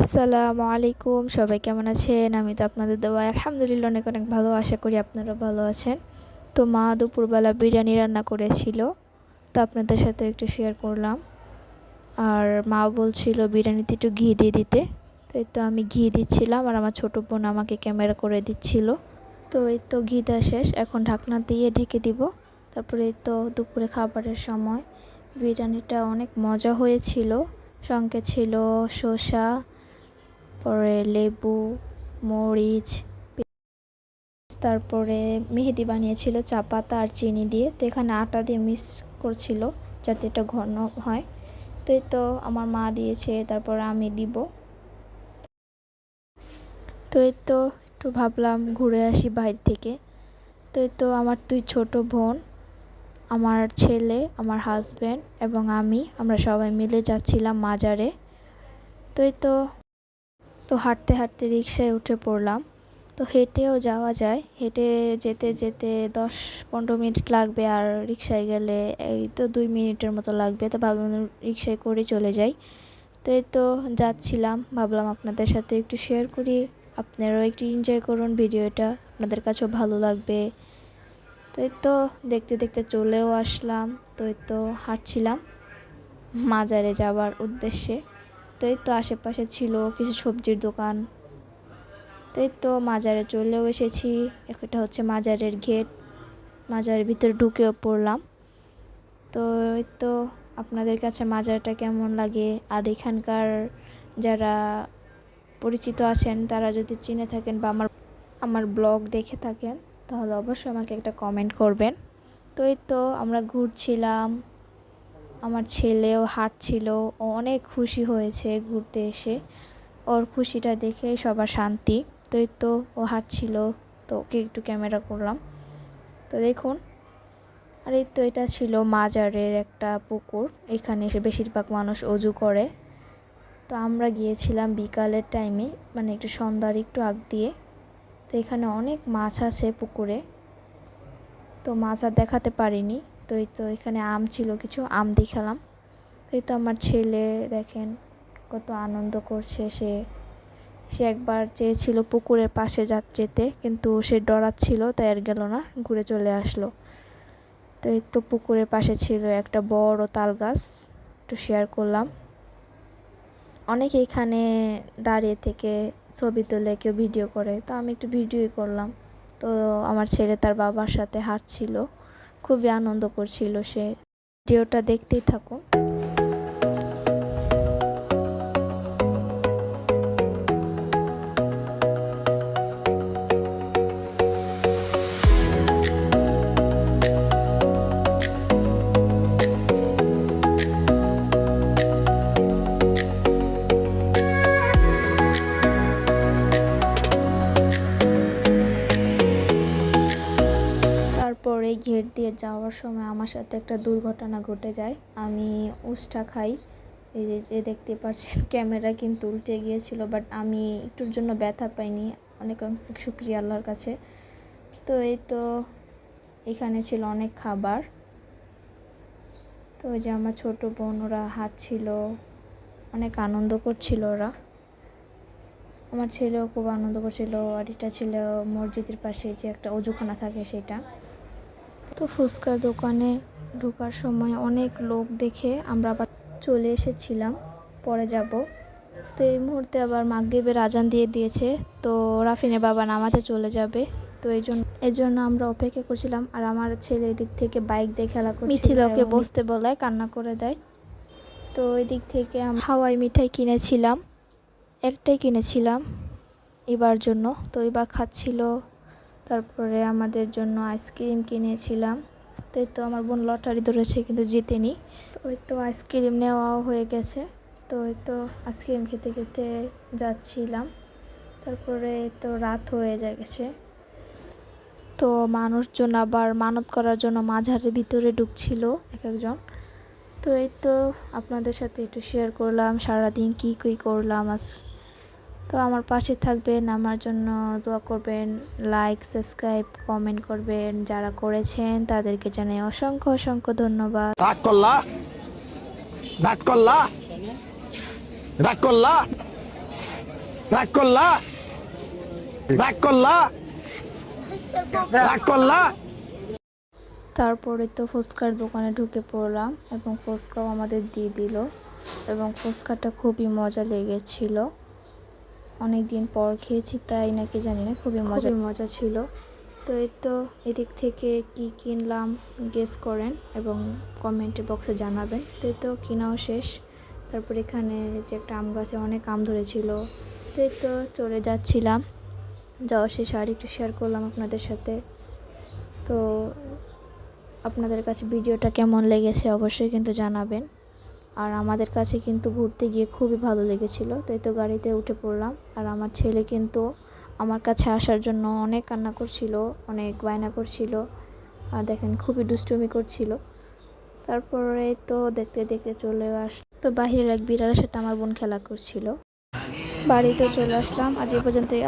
আসসালামু আলাইকুম, সবাই কেমন আছেন? আমি তো আপনাদের দোয়ায় আলহামদুলিল্লাহ অনেক অনেক ভালো, আশা করি আপনারা ভালো আছেন। তো মা দুপুরবেলা বিরিয়ানি রান্না করেছিল, তো আপনাদের সাথে একটু শেয়ার করলাম। আর মা বলছিল বিরিয়ানিতে একটু ঘি দিয়ে দিতে, তাই তো আমি ঘি দিচ্ছিলাম আর আমার ছোটো বোন আমাকে ক্যামেরা করে দিচ্ছিল। তো এই তো ঘি দেওয়া শেষ, এখন ঢাকনা দিয়ে ঢেকে দিব। তারপরে এই তো দুপুরে খাবারের সময় বিরিয়ানিটা অনেক মজা হয়েছিল। সঙ্গে ছিল শসা, পরে লেবু, মরিচ, তারপরে মেহেদি বানিয়েছিল চা পাতা আর চিনি দিয়ে। তো এখানে আটা দিয়ে মিক্স করছিল যাতে এটা ঘন হয়। তো এই তো আমার মা দিয়েছে, তারপর আমি দিব। তো এই তো একটু ভাবলাম ঘুরে আসি বাইরে থেকে। তো এই তো আমার দুই ছোট বোন, আমার ছেলে, আমার হাজব্যান্ড এবং আমরা সবাই মিলে যাচ্ছিলাম মাজারে। তো এই তো হাঁটতে হাঁটতে রিকশায় উঠে পড়লাম। তো হেঁটেও যাওয়া যায়, হেঁটে যেতে যেতে 10-15 মিনিট লাগবে, আর রিকশায় গেলে এই তো 2 মিনিটের মতো লাগবে। তো ভাবলাম রিকশায় করে চলে যাই। তো এই তো যাচ্ছিলাম, ভাবলাম আপনাদের সাথে একটু শেয়ার করি, আপনারাও একটু এনজয় করুন ভিডিওটা, আপনাদের কাছেও ভালো লাগবে। তো এই তো দেখতে দেখতে চলেও আসলাম। তো এই তো হাঁটছিলাম মাজারে যাওয়ার উদ্দেশ্যে। তো এই তো আশেপাশে ছিল কিছু সবজির দোকান। তো এই তো মাজারে চলেও এসেছি। এটা হচ্ছে মাজারের গেট, মাজারের ভিতরে ঢুকেও পড়লাম। তো এই তো আপনাদের কাছে মাজারটা কেমন লাগে, আর এখানকার যারা পরিচিত আছেন তারা যদি চিনে থাকেন বা আমার ব্লগ দেখে থাকেন, তাহলে অবশ্যই আমাকে একটা কমেন্ট করবেন। তো এই তো আমরা ঘুরছিলাম, আমার ছেলেও হাঁটছিল, ও অনেক খুশি হয়েছে ঘুরতে এসে, ওর খুশিটা দেখে সবার শান্তি। তো এই তো ও হাঁটছিল, তো ওকে একটু ক্যামেরা করলাম। তো দেখুন, আর এই তো এটা ছিল মাজারের একটা পুকুর, এখানে এসে বেশিরভাগ মানুষ অজু করে। তো আমরা গিয়েছিলাম বিকালের টাইমে, মানে একটু সন্ধ্যার একটু আগ দিয়ে। তো এখানে অনেক মাছ আছে পুকুরে, তো মাছ আর দেখাতে পারিনি। তো এই তো এখানে আম ছিল, কিছু আম দেখালাম। তো এই তো আমার ছেলে দেখেন কত আনন্দ করছে। সে একবার চেয়েছিল পুকুরের পাশে যেতে, কিন্তু সে ডরাচ্ছিল, তাই আর গেল না, ঘুরে চলে আসলো। তো এই তো পুকুরের পাশে ছিল একটা বড় তাল গাছ, একটু শেয়ার করলাম। অনেকে এখানে দাঁড়িয়ে থেকে ছবি তোলে, কেউ ভিডিও করে, তো আমি একটু ভিডিওই করলাম। তো আমার ছেলে তার বাবার সাথে হাঁটছিল, খুবই আনন্দ করছিল সে। ভিডিওটা দেখতেই থাকুন। তারপরে গেট দিয়ে যাওয়ার সময় আমার সাথে একটা দুর্ঘটনা ঘটে যায়। আমি উস্টা খাই, এই যে দেখতে পাচ্ছেন ক্যামেরা কিন্তু উল্টে গিয়েছিল, বাট আমি একটুর জন্য ব্যথা পাইনি, অনেক অনেক শুকরিয়া আল্লাহর কাছে। তো এই তো এখানে ছিল অনেক খাবার। তো ওই যে আমার ছোট বোন, ওরা হাঁটছিল, অনেক আনন্দ করছিল ওরা। আমার ছেলেও খুব আনন্দ করছিল। আর এটা ছিল মসজিদের পাশে যে একটা অজুখানা থাকে সেটা। তো ফুচকার দোকানে ঢোকার সময় অনেক লোক দেখে আমরা আবার চলে এসেছিলাম, পরে যাব। তো এই মুহূর্তে আবার মাগরিবের আজান দিয়ে দিয়েছে, তো রাফিনের বাবা নামাজে চলে যাবে। তো এই জন্য আমরা অপেক্ষা করছিলাম। আর আমার ছেলে এদিক থেকে বাইক দিয়ে খেলা করছিল, মিথিলাকে বসতে বলায় কান্না করে দেয়। তো ওই দিক থেকে হাওয়াই মিঠাই কিনেছিলাম, একটাই কিনেছিলাম এবার জন্য, তো এবার খাচ্ছিল। তারপরে আমাদের জন্য আইসক্রিম কিনেছিলাম। তো এই তো আমার বোন লটারি ধরেছে কিন্তু জিতেনি। তো ওই তো আইসক্রিম নেওয়াও হয়ে গেছে। তো ওই তো আইসক্রিম খেতে খেতে যাচ্ছিলাম। তারপরে তো রাত হয়ে গেছে। তো মানুষজন আবার মানত করার জন্য মাঝারের ভিতরে ঢুকছিল এক একজন। তো এই তো আপনাদের সাথে একটু শেয়ার করলাম সারাদিন কী কী করলাম আজ। তো আমার পাশে থাকবেন, আমার জন্য দোয়া করবেন, লাইক, সাবস্ক্রাইব, কমেন্ট করবেন। যারা করেছেন তাদেরকে জানাই অসংখ্য অসংখ্য ধন্যবাদ। রাগ করলা, রাগ করলা, রাগ করলা। রাগ করলা, রাগ করলা, রাগ করলা। তারপরে তো ফুচকার দোকানে ঢুকে পড়লাম এবং ফুচকাও আমাদের দিয়ে দিল এবং ফুচকাটা খুবই মজা লেগেছিল। অনেক দিন পর খেয়েছি তাই নাকি জানি না, খুবই মজা ছিল। তো এই তো এদিক থেকে কি কিনলাম গেস করেন এবং কমেন্ট বক্সে জানাবেন। তো এই তো কিনাও শেষ। তারপর এখানে যে একটা আম গাছে অনেক আম ধরেছিল, তো এই তো চলে যাচ্ছিলাম, যাওয়া শেষ আর একটু শেয়ার করলাম আপনাদের সাথে। তো আপনাদের কাছে ভিডিওটা কেমন লেগেছে অবশ্যই কিন্তু জানাবেন। আর আমাদের কাছে কিন্তু ঘুরতে গিয়ে খুবই ভালো লেগেছিল। তো এই তো গাড়িতে উঠে পড়লাম আর আমার ছেলে কিন্তু আমার কাছে আসার জন্য অনেক কান্না করছিল, অনেক বায়না করছিল আর দেখেন খুবই দুষ্টুমি করছিল। তারপরে তো দেখতে দেখতে চলেও তো বাহিরের এক বিড়ালের সাথে আমার বোন খেলা করছিল। বাড়িতে চলে আসলাম, আজ এই পর্যন্তই।